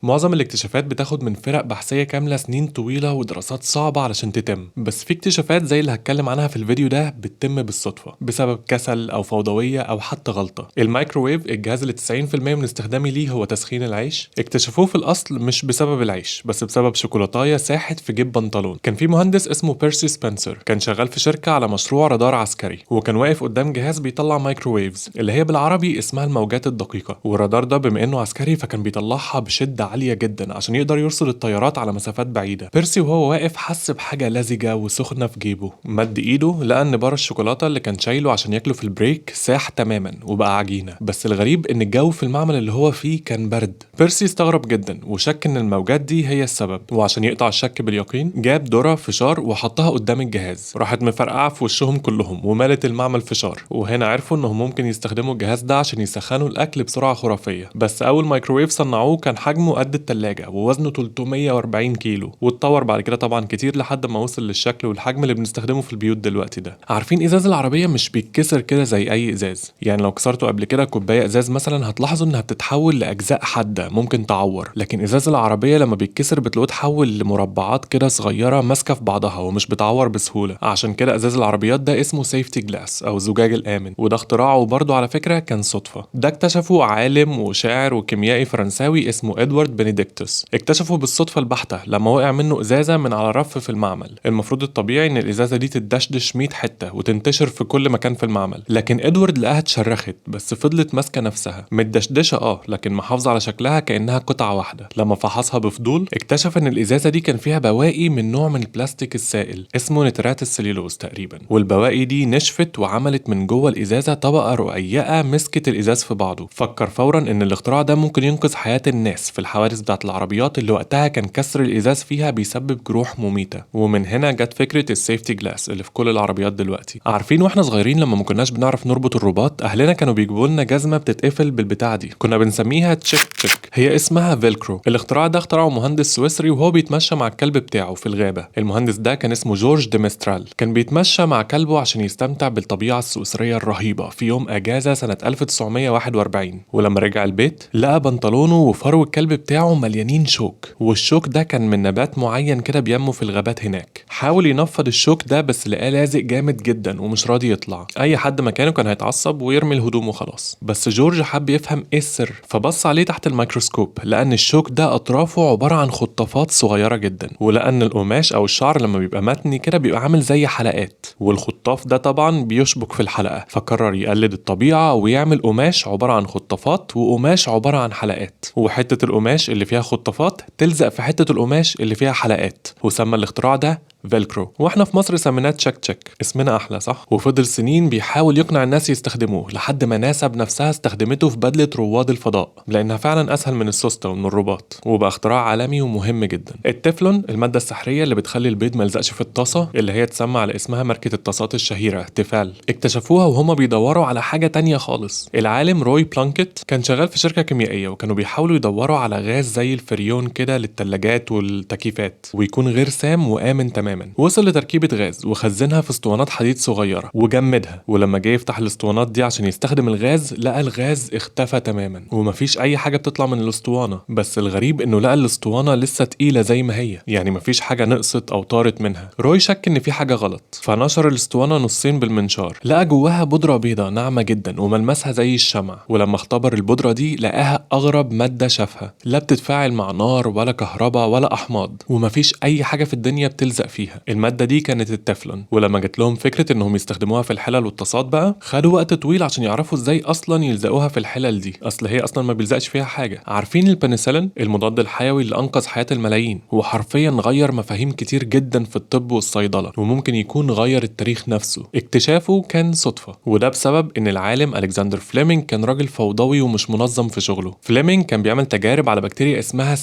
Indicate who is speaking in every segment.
Speaker 1: معظم الاكتشافات بتاخد من فرق بحثية كاملة سنين طويلة ودراسات صعبة علشان تتم، بس في اكتشافات زي اللي هتكلم عنها في الفيديو ده بتتم بالصدفة بسبب كسل أو فوضوية أو حتى غلطة. الميكروويف، الجهاز اللي 90% من استخدامي ليه هو تسخين العيش، اكتشفوه في الأصل مش بسبب العيش بس بسبب شوكولاتاية ساحت في جيب بنطلون. كان في مهندس اسمه بيرسي سبنسر كان شغال في شركة على مشروع رادار عسكري، وكان واقف قدام جهاز بيطلع مايكروويفز اللي هي بالعربي اسمها الموجات الدقيقة، والرادار ده بما إنه عسكري فكان بيطلعها بشدة عالية جدا عشان يقدر يرصد الطيارات على مسافات بعيدة. بيرسي وهو واقف حس بحاجة لزجة وسخنة في جيبه، مد ايده لقى ان بار الشوكولاتة اللي كان شايله عشان ياكله في البريك ساح تماما وبقى عجينة. بس الغريب ان الجو في المعمل اللي هو فيه كان برد. بيرسي استغرب جدا وشك ان الموجات دي هي السبب، وعشان يقطع الشك باليقين جاب ذرة فشار وحطها قدام الجهاز، راحت مفرقعة في وشهم كلهم ومالت المعمل فشار. وهنا عرفوا انهم ممكن يستخدموا الجهاز ده عشان يسخنوا الاكل بسرعة خرافية. بس اول مايكروويف صنعوه كان حجمه قد التلاجة ووزنه 340 كيلو، واتطور بعد كده طبعا كتير لحد ما وصل للشكل والحجم اللي بنستخدمه في البيوت دلوقتي ده. عارفين ازاز العربية مش بيتكسر كده زي اي ازاز، يعني لو كسرته قبل كده كوباية ازاز مثلا هتلاحظوا انها بتتحول لاجزاء حادة ممكن تعور، لكن ازاز العربية لما بيتكسر بتلاقوه اتحول لمربعات كده صغيرة ماسكة في بعضها ومش بتعور بسهولة. عشان كده ازاز العربيات ده اسمه سيفتي جلاس او الزجاج الامن، وده اختراعه برضه على فكرة كان صدفة. ده اكتشفه عالم وشاعر وكيميائي فرنساوي اسمه ادوارد بنديكتوس، اكتشفه بالصدفة البحتة لما وقع منه ازازة من على رف في المعمل. المفروض الطبيعي ان الازازة دي تدشدش 100 حتة وتنتشر في كل مكان في المعمل، لكن ادوارد لقاها اتشرخت بس فضلت ماسكة نفسها متدشدشة لكن محافظة على شكلها كأنها قطعة واحدة. لما فحصها بفضول اكتشف ان الازازة دي كان فيها بواقي من نوع من البلاستيك السائل اسمه نترات السليلوز تقريبا، والبواقي دي نشفت وعملت من جوه الازازة طبقة رقيقة مسكت الازاز في بعضه. فكر فورا ان الاختراع ده ممكن ينقذ حياة الناس في الحوادث بتاعت العربيات اللي وقتها كان كسر الازاز فيها بيسبب جروح مميتة. ومن هنا جت فكرة السيفتي جلاس اللي في كل العربيات دلوقتي. عارفين واحنا صغيرين لما ما كناش بنعرف نربط الرباط اهلنا كانوا بيجيبوا لنا جزمة بتتقفل بالبتاع دي، كنا بنسميها تشيك تشيك، هي اسمها فيلكرو. الاختراع ده اخترعه مهندس سويسري وهو بيتمشى مع الكلب بتاعه في الغابة. المهندس ده كان اسمه جورج ديمسترال، كان بيتمشى مع كلبه عشان يستمتع بالطبيعة السويسرية الرهيبة في يوم اجازة سنة 1941. ولما رجع البيت لقى بنطلونه وفرو الكلب بتاعه مليانين شوك، والشوك ده كان من نبات معين كده بينمو في الغابات هناك. حاول ينفض الشوك ده بس لقاه لازق جامد جدا ومش راضي يطلع. اي حد مكانه كان هيتعصب ويرمي الهدوم وخلاص، بس جورج حب يفهم ايه السر فبص عليه تحت الميكروسكوب، لقى ان الشوك ده اطرافه عبارة عن خطافات صغيرة جدا، ولقى ان القماش او الشعر لما بيبقى متني كده بيبقى عامل زي حلقات، والخطاف ده طبعا بيشبك في الحلقة. فقرر يقلد الطبيعة ويعمل قماش عبارة عن خطافات وقماش عبارة عن حلقات، وحتة القماش اللي فيها خطافات تلزق في حتة القماش اللي فيها حلقات، وسمى الاختراع ده فيلكرو. واحنا في مصر سميناه تشك تشك، اسمنا احلى صح؟ وفضل سنين بيحاول يقنع الناس يستخدموه لحد ما ناسا بنفسها استخدمته في بدلة رواد الفضاء لانها فعلا اسهل من السوسته ومن الرباط، وبقى اختراع عالمي ومهم جدا. التeflon المادة السحرية اللي بتخلي البيض ما يلزقش في الطاسة، اللي هي تسمى على اسمها ماركة الطاسات الشهيرة تيفال، اكتشفوها وهما بيدوروا على حاجة تانية خالص. العالم روي بلانكت كان شغال في شركة كيميائية وكانوا بيحاولوا يدوروا على غاز زي الفريون كده للثلاجات والتكييفات ويكون غير سام وآمن تماما. وصل لتركيبة غاز وخزنها في اسطوانات حديد صغيرة وجمدها، ولما جه يفتح الاسطوانات دي عشان يستخدم الغاز لقى الغاز اختفى تماما ومفيش اي حاجة بتطلع من الاسطوانة. بس الغريب انه لقى الاسطوانة لسه تقيلة زي ما هي، يعني مفيش حاجة نقصت او طارت منها. روي شك ان في حاجة غلط فنشر الاسطوانة نصين بالمنشار، لقى جواها بودرة بيضة ناعمة جدا وملمسها زي الشمع. ولما اختبر البودرة دي لقاها اغرب مادة شافها، لا بتتفاعل مع نار ولا كهرباء ولا احماض ومفيش اي حاجة في الدنيا بتلزق فيها. المادة دي كانت التeflon. ولما جت لهم فكرة انهم يستخدموها في الحلل والطاسات بقى خدوا وقت طويل عشان يعرفوا ازاي اصلا يلزقوها في الحلل دي، اصل هي اصلا ما بيلزقش فيها حاجة. عارفين البنسلين المضاد الحيوي اللي انقذ حياة الملايين وحرفيا غير مفاهيم كتير جدا في الطب والصيدلة، وممكن يكون غير التاريخ نفسه. اكتشافه كان صدفة، وده بسبب ان العالم الكسندر فليمنج كان راجل فوضوي ومش منظم في شغله. فليمنج كان بيعمل تجارب على بكتيريا اسمها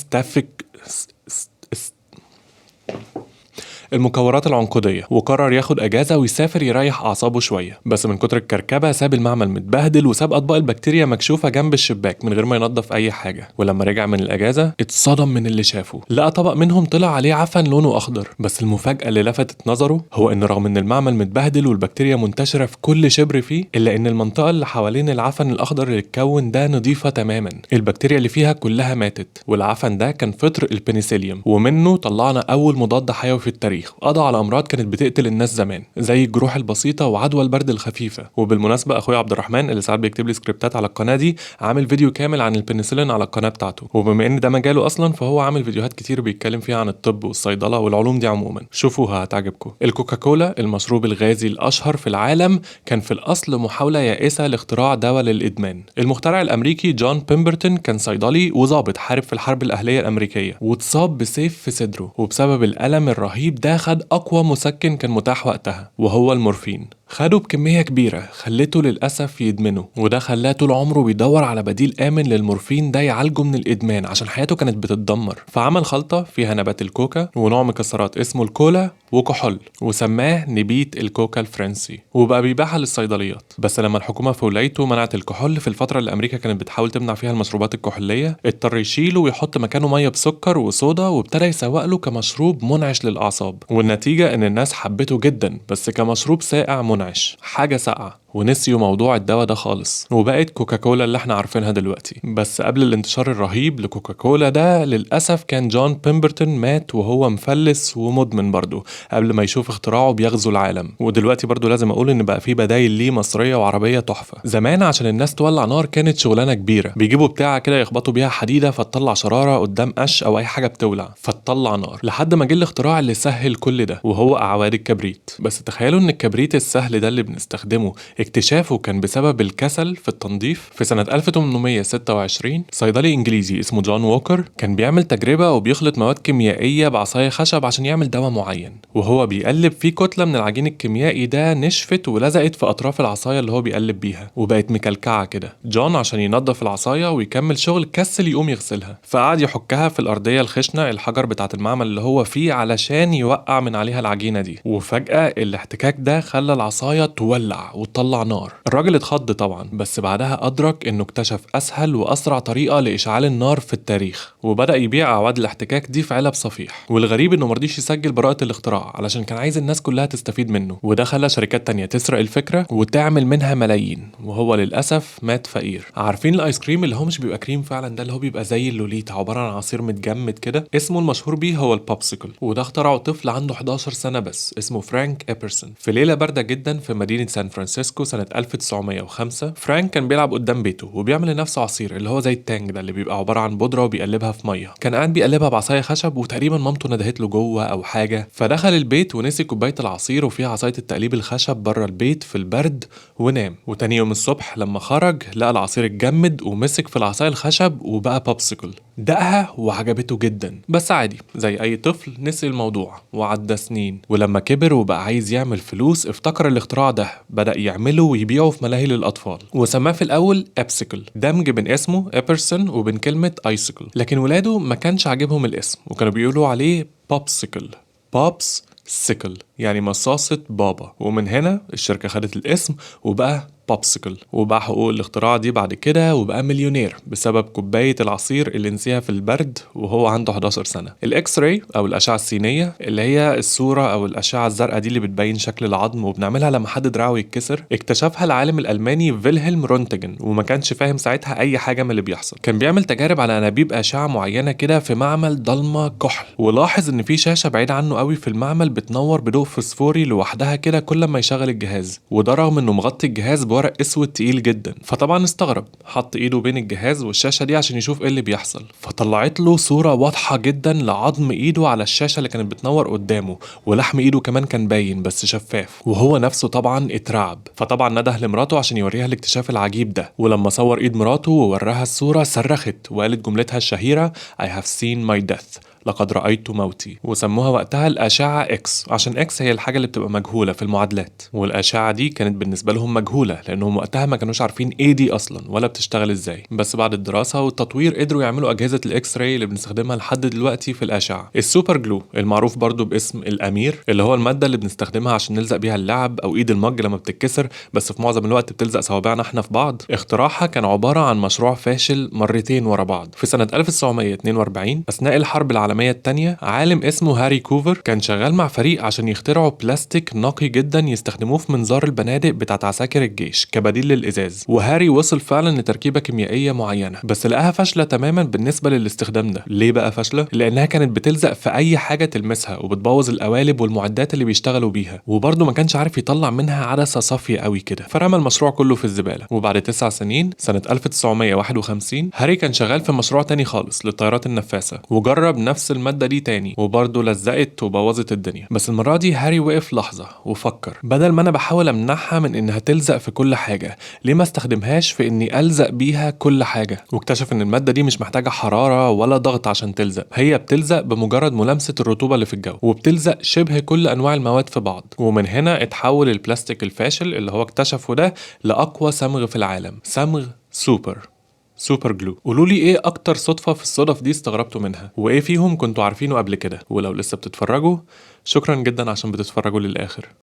Speaker 1: المكورات العنقودية، وقرر ياخد اجازة ويسافر يريح اعصابه شوية. بس من كتر الكركبة ساب المعمل متبهدل وساب اطباق البكتيريا مكشوفة جنب الشباك من غير ما ينظف اي حاجة. ولما رجع من الاجازة اتصدم من اللي شافه، لقى طبق منهم طلع عليه عفن لونه اخضر. بس المفاجأة اللي لفتت نظره هو ان رغم ان المعمل متبهدل والبكتيريا منتشرة في كل شبر فيه، الا ان المنطقة اللي حوالين العفن الاخضر اللي اتكون ده نظيفة تماما. البكتيريا اللي فيها كلها ماتت، والعفن ده كان فطر البنسيليوم، ومنه طلعنا اول مضاد حيوي في التاريخ قضى على امراض كانت بتقتل الناس زمان زي الجروح البسيطة وعدوى البرد الخفيفة. وبالمناسبة اخويا عبد الرحمن اللي ساعات بيكتب لي سكريبتات على القناة دي عامل فيديو كامل عن البنسلين على القناة بتاعته، وبما ان ده مجاله اصلا فهو عامل فيديوهات كتير بيتكلم فيها عن الطب والصيدلة والعلوم دي عموما، شوفوها هتعجبكم. الكوكاكولا المشروب الغازي الاشهر في العالم كان في الاصل محاولة يائسة لاختراع دواء للادمان. المخترع الامريكي جون بيمبرتون كان صيدلي وضابط حارب في الحرب الاهلية الامريكية، واتصاب بسيف في صدره، وبسبب الالم الرهيب ده خد اقوى مسكن كان متاح وقتها وهو المورفين. خده بكمية كبيرة خلته للأسف يدمنه، وده خلاه طول عمره بيدور على بديل آمن للمورفين ده يعالجه من الإدمان عشان حياته كانت بتتدمر. فعمل خلطة فيها نبات الكوكا ونوع مكسرات اسمه الكولا وكحول، وسماه نبيت الكوكا الفرنسي، وبقى بيبيعها للصيدليات. بس لما الحكومة في ولايته منعت الكحول في الفترة اللي أمريكا كانت بتحاول تمنع فيها المشروبات الكحولية، اضطر يشيله ويحط مكانه مية بسكر وصودا، وابتدى يسوق له كمشروب منعش للأعصاب. والنتيجة إن الناس حبته جدا بس كمشروب ساقع منعش، حاجة ساقعة، ونسيوا موضوع الدواء ده خالص، وبقت كوكاكولا اللي احنا عارفينها دلوقتي. بس قبل الانتشار الرهيب لكوكاكولا ده للأسف كان جون بيمبرتون مات وهو مفلس ومدمن برضه قبل ما يشوف اختراعه بيغزو العالم. ودلوقتي برضه لازم اقول ان بقى في بدايل ليه مصرية وعربية تحفة. زمان عشان الناس تولع نار كانت شغلانة كبيرة، بيجيبوا بتاعة كده يخبطوا بيها حديدة فتطلع شرارة قدام قش او اي حاجة بتولع فتطلع نار، لحد ما جه الاختراع اللي سهل كل ده وهو اعواد الكبريت. بس تخيلوا ان الكبريت السهل ده اللي بنستخدمه اكتشافه كان بسبب الكسل في التنظيف. في سنة 1826 صيدلي انجليزي اسمه جون ووكر كان بيعمل تجربة وبيخلط مواد كيميائية بعصاية خشب عشان يعمل دواء معين، وهو بيقلب فيه كتلة من العجين الكيميائي ده نشفت ولزقت في اطراف العصاية اللي هو بيقلب بيها وبقت مكلكعة كده. جون عشان ينظف العصاية ويكمل شغل كسل يقوم يغسلها، فقعد يحكها في الأرضية الخشنة الحجر بتاعة المعمل اللي هو فيه علشان يوقع من عليها العجينة دي. وفجأة الاحتكاك ده خلى العصاية تولع وتطلع نار. الراجل اتخض طبعا، بس بعدها أدرك إنه اكتشف أسهل وأسرع طريقة لإشعال النار في التاريخ، وبدأ يبيع أعواد الاحتكاك دي في علب صفيح. والغريب إنه مرضيش يسجل براءة الاختراع علشان كان عايز الناس كلها تستفيد منه، وده خلى شركات تانية تسرق الفكرة وتعمل منها ملايين، وهو للأسف مات فقير. عارفين الآيس كريم اللي هو مش بيبقى كريم فعلا ده، اللي هو بيبقى زي اللوليتا عبارة عن عصير متجمد كده، اسمه المشهور بيه هو البوبسيكل، وده اخترعه طفل عنده 11 سنة بس اسمه فرانك إبرسون في ليلة باردة جدا في مدينة سان فرانسيسكو سنة 1905. فرانك كان بيلعب قدام بيته وبيعمل لنفسه عصير اللي هو زي التانج ده اللي بيبقى عبارة عن بودرة وبيقلبها في مية. كان قاعد بيقلبها بعصاية خشب وتقريبا مامته ندهت له جوه أو حاجة، فدخل البيت ونسي كوباية العصير وفيها عصاية التقليب الخشب بره البيت في البرد ونام. وتاني يوم الصبح لما خرج لقى العصير اتجمد ومسك في العصاية الخشب وبقى بوبسيكل. دقها وعجبته جدا، بس عادي زي أي طفل نسي الموضوع. وعدى سنين ولما كبر وبقى عايز يعمل فلوس افتكر الاختراع ده، بدأ يعمله ويبيعه في ملاهي للأطفال، وسماه في الأول أبسيكل، دمج بين اسمه إبرسون وبين كلمة آيسيكل. لكن ولاده ما كانش عاجبهم الاسم وكانوا بيقولوا عليه بوبسيكل، بوبس سيكل يعني مصاصة بابا، ومن هنا الشركة خدت الاسم وبقى بوبسيكل. وباع حقوق الاختراع دي بعد كده وبقى مليونير بسبب كوباية العصير اللي نسيها في البرد وهو عنده 11 سنة. الاكس راي او الاشعة السينية اللي هي الصورة او الاشعة الزرقاء دي اللي بتبين شكل العظم وبنعملها لما حد دراعه يتكسر، اكتشفها العالم الالماني فيلهلم رونتجن، وما كانش فاهم ساعتها اي حاجة من اللي بيحصل. كان بيعمل تجارب على انابيب اشعة معينة كده في معمل ضلمة كحل، ولاحظ ان في شاشة بعيدة عنه قوي في المعمل بتنور بضوء فسفوري لوحدها كده كل ما يشغل الجهاز، وده رغم انه مغطي الجهاز بورق اسود تقيل جدا. فطبعا استغرب، حط ايده بين الجهاز والشاشه دي عشان يشوف ايه اللي بيحصل، فطلعت له صوره واضحه جدا لعظم ايده على الشاشه اللي كانت بتنور قدامه، ولحم ايده كمان كان باين بس شفاف، وهو نفسه طبعا اترعب. فطبعا نده لمراته عشان يوريها الاكتشاف العجيب ده، ولما صور ايد مراته ووراها الصوره صرخت وقالت جملتها الشهيره I have seen my death، لقد رأيت موتي. وسموها وقتها الأشعة إكس عشان إكس هي الحاجة اللي بتبقى مجهولة في المعادلات، والأشعة دي كانت بالنسبة لهم مجهولة لأنهم وقتها ما كانوش عارفين إيه دي أصلا ولا بتشتغل إزاي. بس بعد الدراسة والتطوير قدروا يعملوا أجهزة الإكس راي اللي بنستخدمها لحد دلوقتي في الأشعة. السوبر جلو المعروف برضو باسم الأمير، اللي هو المادة اللي بنستخدمها عشان نلزق بيها اللعب أو إيد المج لما بتتكسر، بس في معظم الوقت بتلزق صوابعنا إحنا في بعض. اختراعها كان عبارة عن مشروع فاشل مرتين ورا بعض. في سنة 1942 أثناء الحرب العالمية الثانية، عالم اسمه هاري كوفر كان شغال مع فريق عشان يخترعوا بلاستيك نقي جدا يستخدموه في منظار البنادق بتاعت عساكر الجيش كبديل للإزاز. وهاري وصل فعلا لتركيبة كيميائية معينة، بس لقاها فاشلة تماما بالنسبة للاستخدام ده. ليه بقى فاشلة؟ لأنها كانت بتلزق في أي حاجة تلمسها وبتبوظ القوالب والمعدات اللي بيشتغلوا بيها، وبرضه ما كانش عارف يطلع منها عدسة صافية قوي كده، فرمى المشروع كله في الزبالة. وبعد 9 سنين سنة 1951 هاري كان شغال في مشروع تاني خالص للطيارات النفاثة، وجرب نفس المادة دي تاني وبرضه لزقت وبوظت الدنيا. بس المرة دي هاري وقف لحظة وفكر، بدل ما أنا بحاول أمنعها من إنها تلزق في كل حاجة، ليه ما استخدمهاش في إني ألزق بيها كل حاجة؟ واكتشف إن المادة دي مش محتاجة حرارة ولا ضغط عشان تلزق، هي بتلزق بمجرد ملامسة الرطوبة اللي في الجو، وبتلزق شبه كل أنواع المواد في بعض. ومن هنا اتحول البلاستيك الفاشل اللي هو اكتشفه ده لأقوى صمغ في العالم، صمغ سوبر جلو. قولوا لي ايه اكتر صدفة في الصدف دي استغربتوا منها، وايه فيهم كنتوا عارفينه قبل كده؟ ولو لسه بتتفرجوا، شكرا جدا عشان بتتفرجوا للآخر.